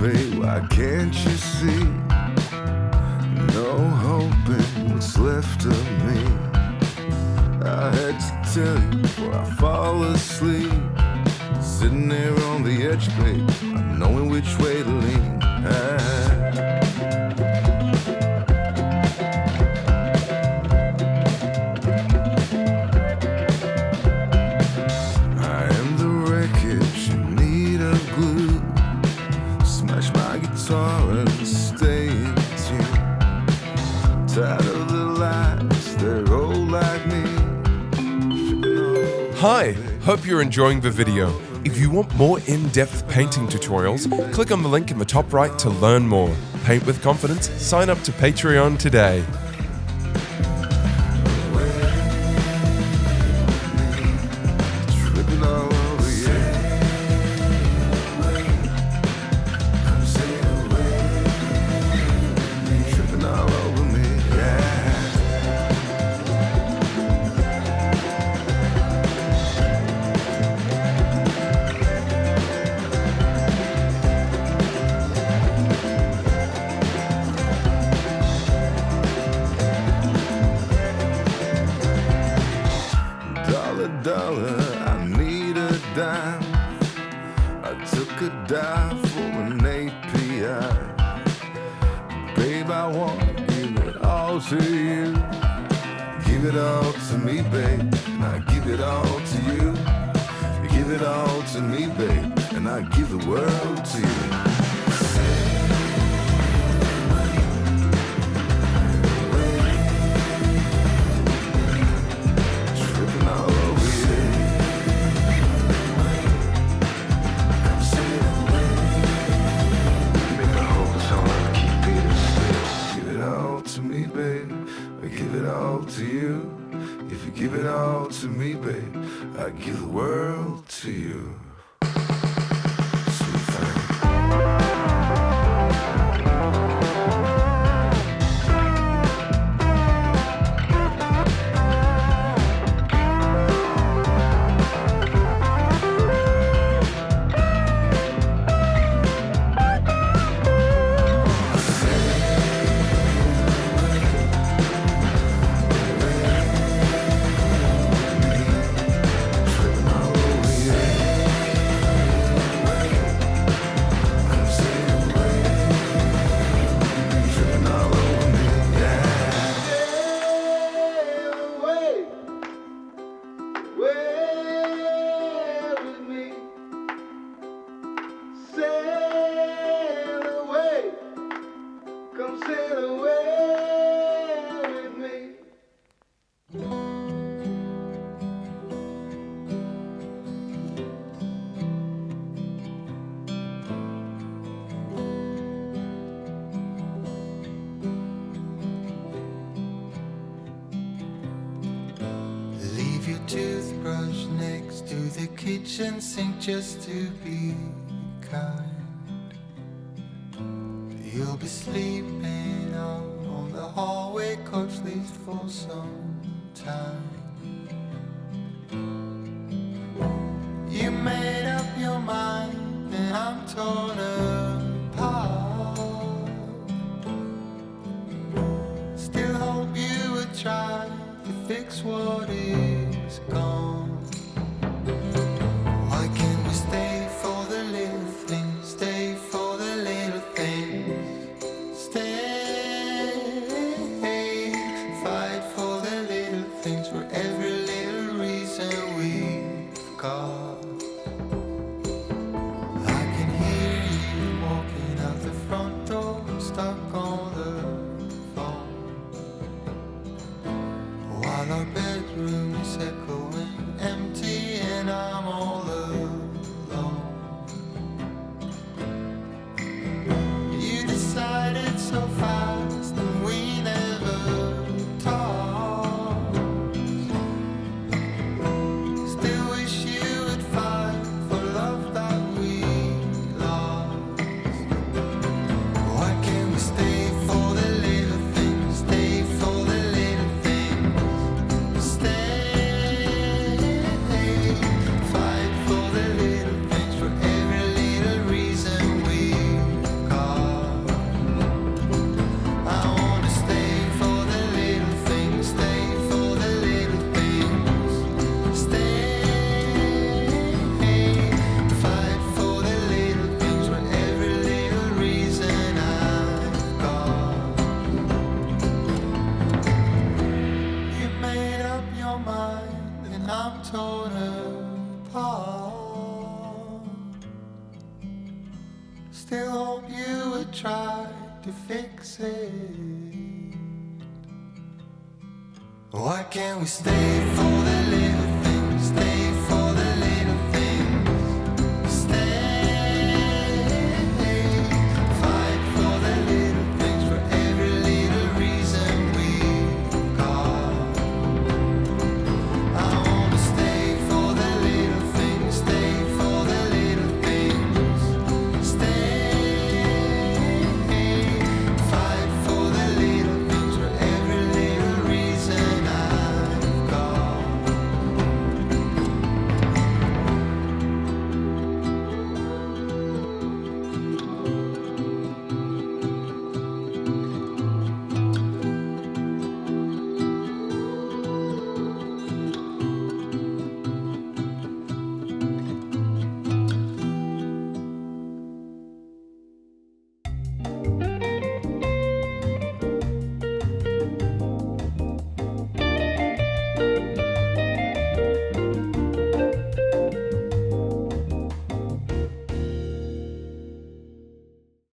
Babe, why can't you see? No hope in what's left of me. I had to tell you before I fall asleep. Sitting there on the edge, babe, not knowing which way to lean. I am the wreckage in need of glue. Smash my guitar and stay in tune. Tired of the lies, they're all like me. Hi, hope you're enjoying the video. If you want more in-depth painting tutorials, click on the link in the top right to learn more. Paint with confidence, sign up to Patreon today. Dollar, I need a dime. I took a dive for an API. Babe, I wanna give it all to you. Give it all to me, babe, and I give it all to you. Give it all to me, babe, and I give the world to you. Give it all to you. If you give it all to me, babe, I give the world to you. Sweet thing. Toothbrush next to the kitchen sink just to be kind. You'll be sleeping out on the hallway couch, at least for some time. You made up your mind and I'm torn apart. Still hope you would try to fix what is gone. Why can't we stay for the little things? Stay for the little things. Stay. Fight for the little things, for every little reason we've got. I can hear you walking out the front door, stuck on the phone, while our bedroom is echoing empty and I'm all alone. You decided so fast and we never talked. Still wish you would still hope you would try to fix it. Why can't we stay for the